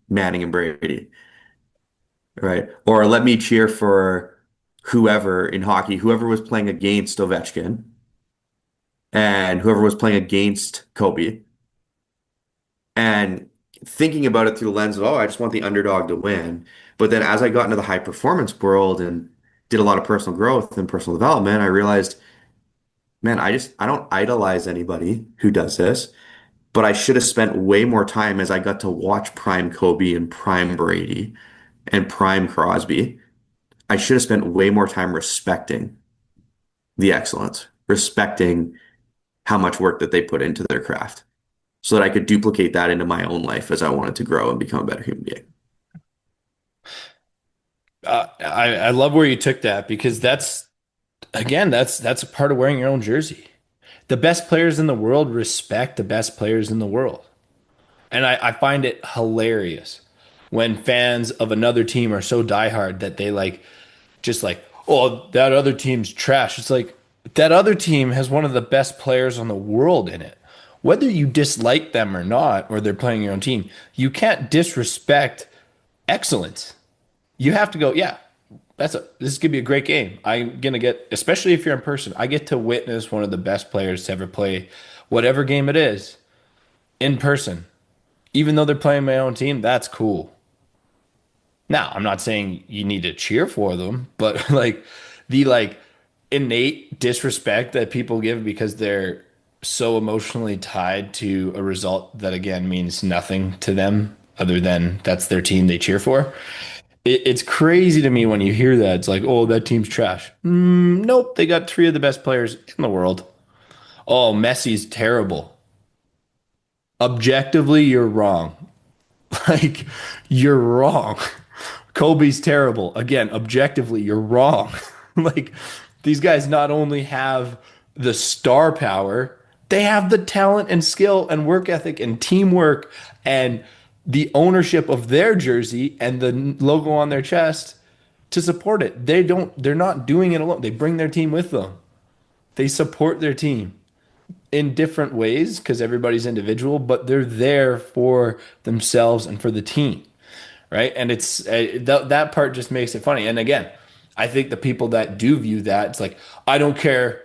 Manning and Brady, right? Or let me cheer for whoever in hockey, whoever was playing against Ovechkin and whoever was playing against Kobe. And thinking about it through the lens of, oh, I just want the underdog to win. But then as I got into the high performance world and did a lot of personal growth and personal development, I realized, man, I don't idolize anybody who does this, but I should have spent way more time as I got to watch prime Kobe and prime Brady and prime Crosby. I should have spent way more time respecting the excellence, respecting how much work that they put into their craft so that I could duplicate that into my own life as I wanted to grow and become a better human being. I love where you took that because that's a part of wearing your own jersey. The best players in the world respect the best players in the world. And I find it hilarious when fans of another team are so diehard that they just like, oh, that other team's trash. It's like that other team has one of the best players on the world in it. Whether you dislike them or not, or they're playing your own team, you can't disrespect excellence. You have to go, yeah, this is gonna be a great game. I'm gonna get, especially if you're in person, I get to witness one of the best players to ever play whatever game it is in person. Even though they're playing my own team, that's cool. Now, I'm not saying you need to cheer for them, but the innate disrespect that people give because they're so emotionally tied to a result that again means nothing to them other than that's their team they cheer for. It's crazy to me when you hear that. It's like, oh, that team's trash. Nope, they got three of the best players in the world Oh, Messi's terrible. Objectively, you're wrong. Like, you're wrong. Kobe's terrible. Again, objectively, you're wrong. Like, these guys not only have the star power, they have the talent and skill and work ethic and teamwork and the ownership of their jersey and the logo on their chest to support it. They're not doing it alone. They bring their team with them. They support their team in different ways because everybody's individual, but they're there for themselves and for the team, right? And it's that part just makes it funny. And again, I think the people that do view that, it's like, I don't care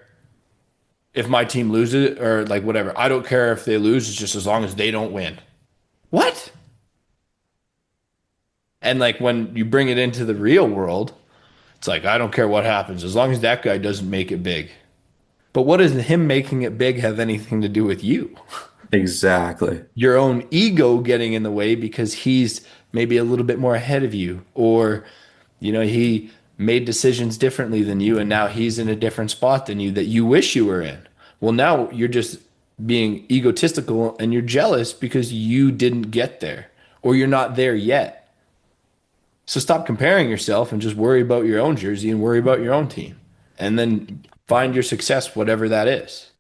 if my team loses or like whatever. I don't care if they lose, it's just as long as they don't win. What? And like when you bring it into the real world, it's like, I don't care what happens as long as that guy doesn't make it big. But what does him making it big have anything to do with you? Exactly. Your own ego getting in the way because he's maybe a little bit more ahead of you, or he made decisions differently than you and now he's in a different spot than you that you wish you were in. Well, now you're just being egotistical and you're jealous because you didn't get there or you're not there yet. So stop comparing yourself and just worry about your own jersey and worry about your own team, and then find your success whatever that is.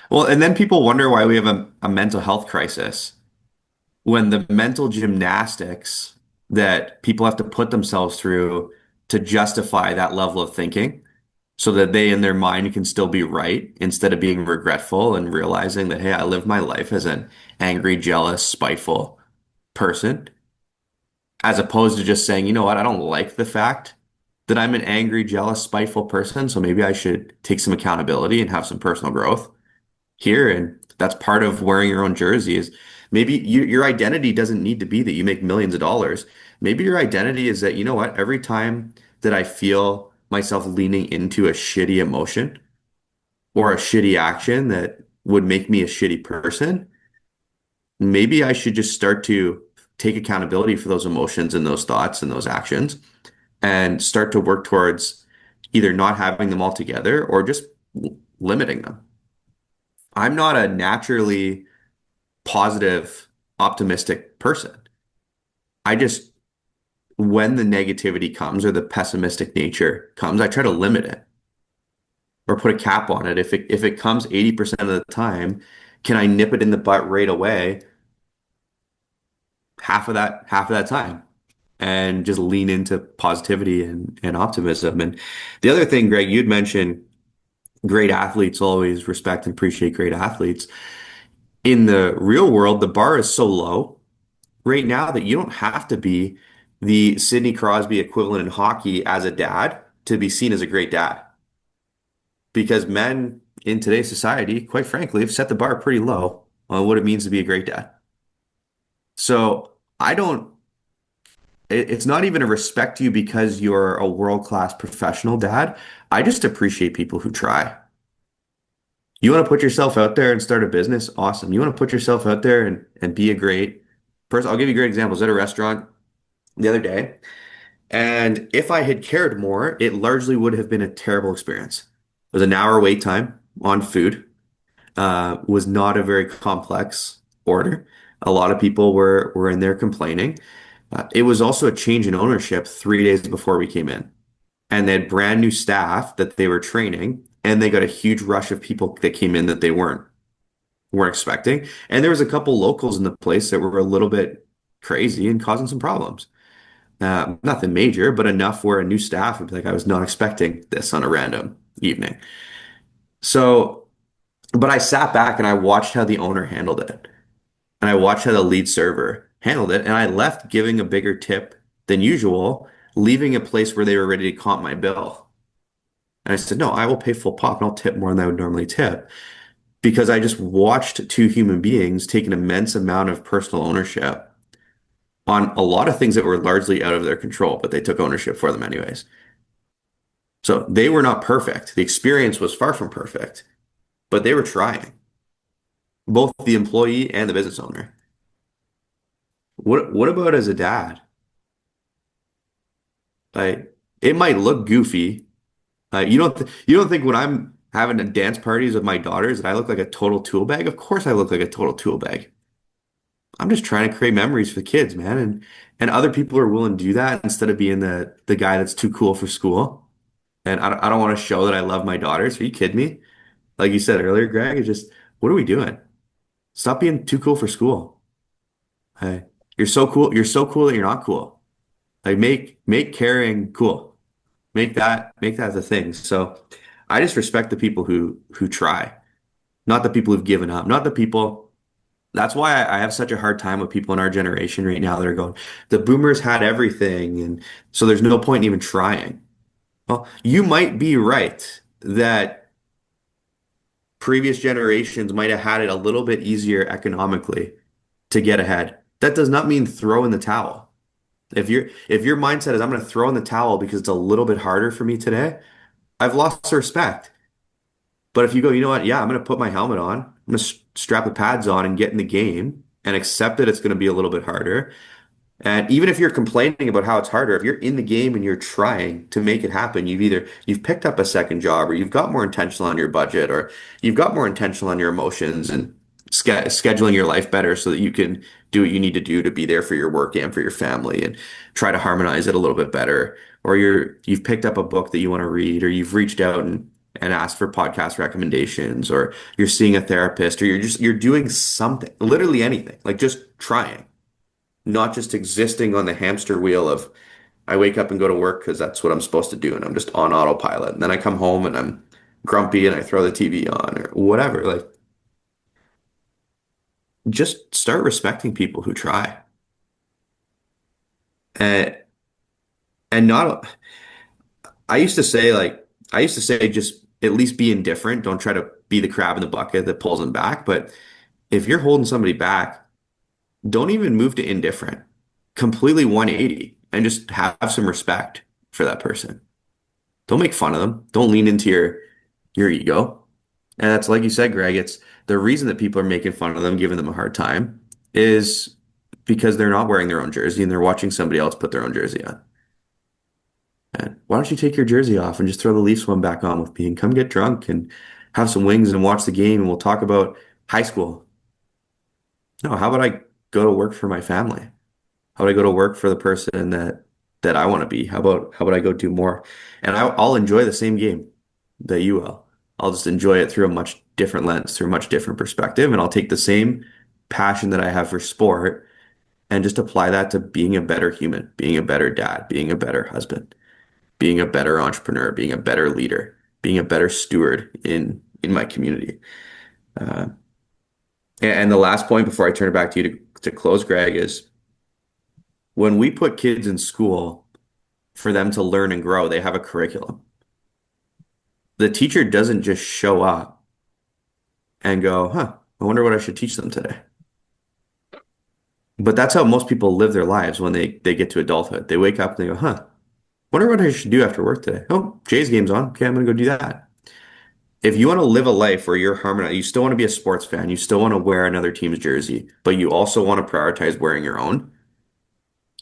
Well, and then people wonder why we have a mental health crisis when the mental gymnastics that people have to put themselves through to justify that level of thinking so that they in their mind can still be right instead of being regretful and realizing that, hey, I lived my life as an angry, jealous, spiteful person, as opposed to just saying, you know what, I don't like the fact that I'm an angry, jealous, spiteful person, so maybe I should take some accountability and have some personal growth here. And that's part of wearing your own jersey is maybe your identity doesn't need to be that you make millions of dollars. Maybe your identity is that, you know what, every time that I feel myself leaning into a shitty emotion or a shitty action that would make me a shitty person, maybe I should just start to take accountability for those emotions and those thoughts and those actions and start to work towards either not having them altogether or just limiting them. I'm not a naturally positive, optimistic person. I just, when the negativity comes or the pessimistic nature comes, I try to limit it or put a cap on it. If it comes 80% of the time, can I nip it in the butt right away? Half of that time and just lean into positivity and optimism. And the other thing, Greg, you'd mentioned great athletes always respect and appreciate great athletes. In the real world, the bar is so low right now that you don't have to be the Sidney Crosby equivalent in hockey as a dad to be seen as a great dad. Because men in today's society, quite frankly, have set the bar pretty low on what it means to be a great dad. So I don't, it's not even a respect to you because you're a world-class professional dad. I just appreciate people who try. You want to put yourself out there and start a business? Awesome. You want to put yourself out there and be a great person? I'll give you great examples. At a restaurant the other day, and if I had cared more, it largely would have been a terrible experience. It was an hour wait time on food. Was not a very complex order. A lot of people were in there complaining. It was also a change in ownership 3 days before we came in, and they had brand new staff that they were training, and they got a huge rush of people that came in that they weren't expecting. And there was a couple locals in the place that were a little bit crazy and causing some problems. Nothing major, but enough where a new staff would be like, I was not expecting this on a random evening. So, but I sat back and I watched how the owner handled it. And I watched how the lead server handled it. And I left giving a bigger tip than usual, leaving a place where they were ready to comp my bill. And I said, no, I will pay full pop and I'll tip more than I would normally tip because I just watched two human beings take an immense amount of personal ownership on a lot of things that were largely out of their control, but they took ownership for them anyways. So they were not perfect. The experience was far from perfect, but they were trying, both the employee and the business owner. What about as a dad? Like it might look goofy. You don't think when I'm having a dance parties with my daughters and I look like a total tool bag? Of course I look like a total tool bag. I'm just trying to create memories for the kids, man. And other people are willing to do that instead of being the guy that's too cool for school. And I don't want to show that I love my daughters. Are you kidding me? Like you said earlier, Greg, it's just, what are we doing? Stop being too cool for school. Hey, you're so cool. You're so cool that you're not cool. Like make caring cool. Make that the thing. So I just respect the people who try, not the people who've given up, not the people. That's why I have such a hard time with people in our generation right now that are going, the boomers had everything, and so there's no point in even trying. Well, you might be right that previous generations might have had it a little bit easier economically to get ahead. That does not mean throw in the towel. If your mindset is I'm going to throw in the towel because it's a little bit harder for me today, I've lost respect. But if you go, you know what? Yeah, I'm going to put my helmet on. I'm going to strap the pads on and get in the game and accept that it's going to be a little bit harder. And even if you're complaining about how it's harder, if you're in the game and you're trying to make it happen, you've picked up a second job, or you've got more intentional on your budget, or you've got more intentional on your emotions and scheduling your life better so that you can do what you need to do to be there for your work and for your family and try to harmonize it a little bit better. Or you've picked up a book that you want to read, or you've reached out and asked for podcast recommendations, or you're seeing a therapist, or you're doing something, literally anything, like just trying, not just existing on the hamster wheel of I wake up and go to work because that's what I'm supposed to do and I'm just on autopilot. And then I come home and I'm grumpy and I throw the TV on or whatever. Like just start respecting people who try. And and not I used to say just at least be indifferent. Don't try to be the crab in the bucket that pulls them back. But if you're holding somebody back, don't even move to indifferent. Completely 180 and just have some respect for that person. Don't make fun of them. Don't lean into your ego. And that's like you said, Greg, it's the reason that people are making fun of them, giving them a hard time is because they're not wearing their own jersey and they're watching somebody else put their own jersey on. And why don't you take your jersey off and just throw the Leafs one back on with me and come get drunk and have some wings and watch the game and we'll talk about high school. No, how about I go to work for my family? How would I go to work for the person that I want to be? How about I go do more? And I'll enjoy the same game that you will. I'll just enjoy it through a much different lens, through a much different perspective, and I'll take the same passion that I have for sport and just apply that to being a better human, being a better dad, being a better husband, being a better entrepreneur, being a better leader, being a better steward in my community. Uh, and the last point before I turn it back to you to close, Greg, is when we put kids in school for them to learn and grow, they have a curriculum. The teacher doesn't just show up and go, huh, I wonder what I should teach them today. But that's how most people live their lives when they get to adulthood. They wake up and they go, huh, wonder what I should do after work today. Oh, Jay's game's on. Okay, I'm gonna go do that. If you want to live a life where you're harmonized, you still want to be a sports fan, you still want to wear another team's jersey, but you also want to prioritize wearing your own,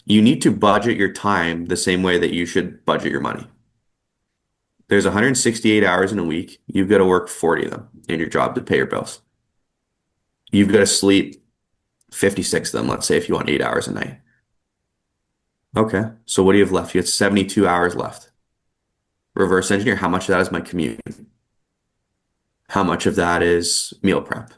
you need to budget your time the same way that you should budget your money. There's 168 hours in a week. You've got to work 40 of them in your job to pay your bills. You've got to sleep 56 of them, let's say, if you want 8 hours a night. Okay, so what do you have left? You have 72 hours left. Reverse engineer, how much of that is my commute? How much of that is meal prep,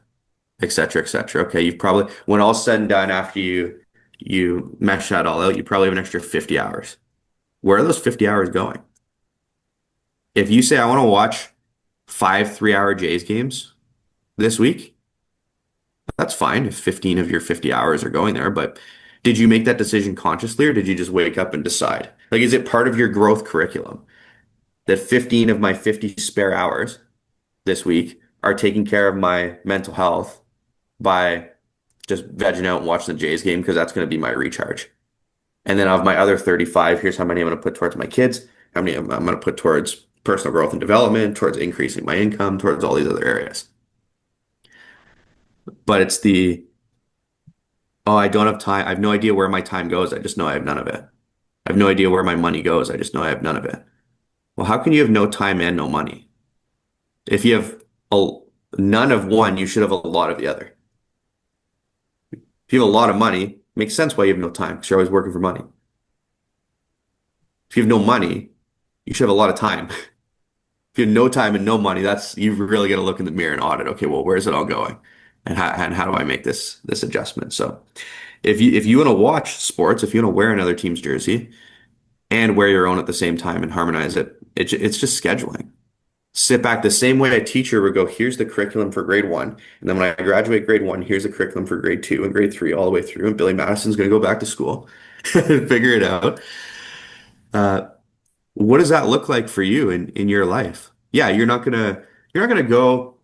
et cetera, et cetera. Okay, you've probably, when all's said and done, after you mesh that all out, you probably have an extra 50 hours. Where are those 50 hours going? If you say, I want to watch 5 3-hour Jays games this week, that's fine if 15 of your 50 hours are going there. But did you make that decision consciously or did you just wake up and decide? Like, is it part of your growth curriculum that 15 of my 50 spare hours this week are taking care of my mental health by just vegging out and watching the Jays game because that's going to be my recharge? And then of my other 35, here's how many I'm going to put towards my kids, how many I'm going to put towards personal growth and development, towards increasing my income, towards all these other areas. But it's oh, I don't have time. I have no idea where my time goes. I just know I have none of it. I have no idea where my money goes. I just know I have none of it. Well, how can you have no time and no money? If you have a, none of one, you should have a lot of the other. If you have a lot of money, it makes sense why you have no time because you're always working for money. If you have no money, you should have a lot of time. If you have no time and no money, that's you really got to look in the mirror and audit. Okay, well, where's it all going, and how do I make this adjustment? So, if you want to watch sports, if you want to wear another team's jersey and wear your own at the same time and harmonize it, it's just scheduling. Sit back the same way a teacher would go, here's the curriculum for grade one. And then when I graduate grade one, here's the curriculum for grade two and grade three all the way through. And Billy Madison's going to go back to school and figure it out. Uh, what does that look like for you in your life? Yeah, you're not gonna go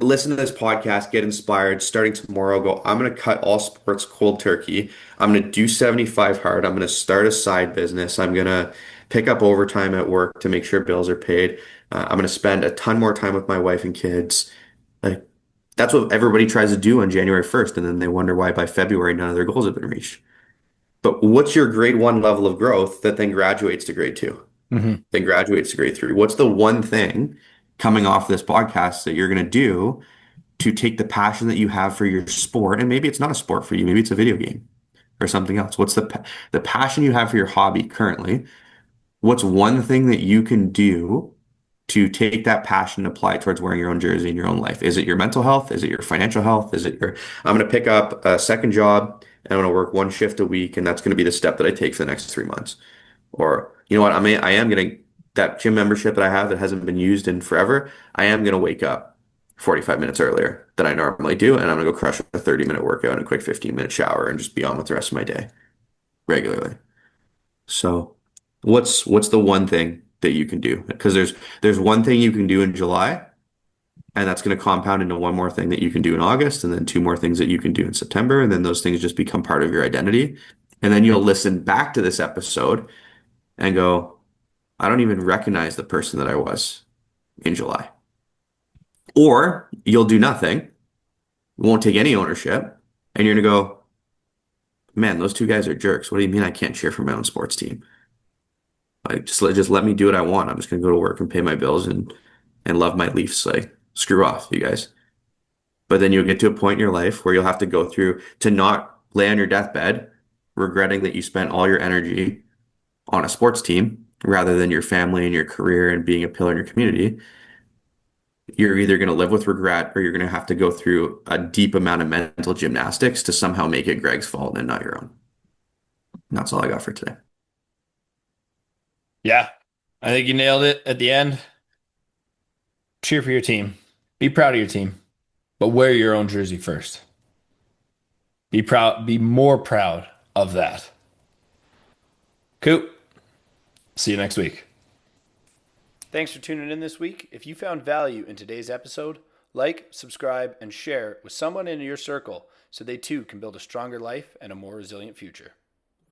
listen to this podcast, get inspired, starting tomorrow, go, I'm gonna cut all sports cold turkey. I'm gonna do 75 hard. I'm gonna start a side business. I'm gonna pick up overtime at work to make sure bills are paid. I'm gonna spend a ton more time with my wife and kids. Like that's what everybody tries to do on January 1st, and then they wonder why by February none of their goals have been reached. But what's your grade one level of growth that then graduates to grade two? Mm-hmm. Then graduates to grade three. What's the one thing coming off this podcast that you're going to do to take the passion that you have for your sport? And maybe it's not a sport for you, maybe it's a video game or something else. What's the passion you have for your hobby currently? What's one thing that you can do to take that passion and apply it towards wearing your own jersey in your own life? Is it your mental health? Is it your financial health? Is it your, I'm going to pick up a second job and I'm going to work one shift a week, and that's going to be the step that I take for the next 3 months? Or, you know what, I am going to, that gym membership that I have that hasn't been used in forever, I am going to wake up 45 minutes earlier than I normally do, and I'm going to go crush a 30-minute workout and a quick 15-minute shower and just be on with the rest of my day regularly. So, what's the one thing that you can do? Because there's one thing you can do in July, and that's going to compound into one more thing that you can do in August, and then two more things that you can do in September, and then those things just become part of your identity. And then you'll listen back to this episode and go, I don't even recognize the person that I was in July. Or you'll do nothing, won't take any ownership, and you're going to go, man, those two guys are jerks. What do you mean I can't cheer for my own sports team? Like just let me do what I want. I'm just going to go to work and pay my bills and love my Leafs. Like screw off, you guys. But then you'll get to a point in your life where you'll have to go through to not lay on your deathbed regretting that you spent all your energy on a sports team rather than your family and your career and being a pillar in your community. You're either going to live with regret or you're going to have to go through a deep amount of mental gymnastics to somehow make it Greg's fault and not your own. And that's all I got for today. Yeah, I think you nailed it at the end. Cheer for your team. Be proud of your team, but wear your own jersey first. Be proud, be more proud of that. Coop, see you next week. Thanks for tuning in this week. If you found value in today's episode, like, subscribe, and share with someone in your circle so they too can build a stronger life and a more resilient future.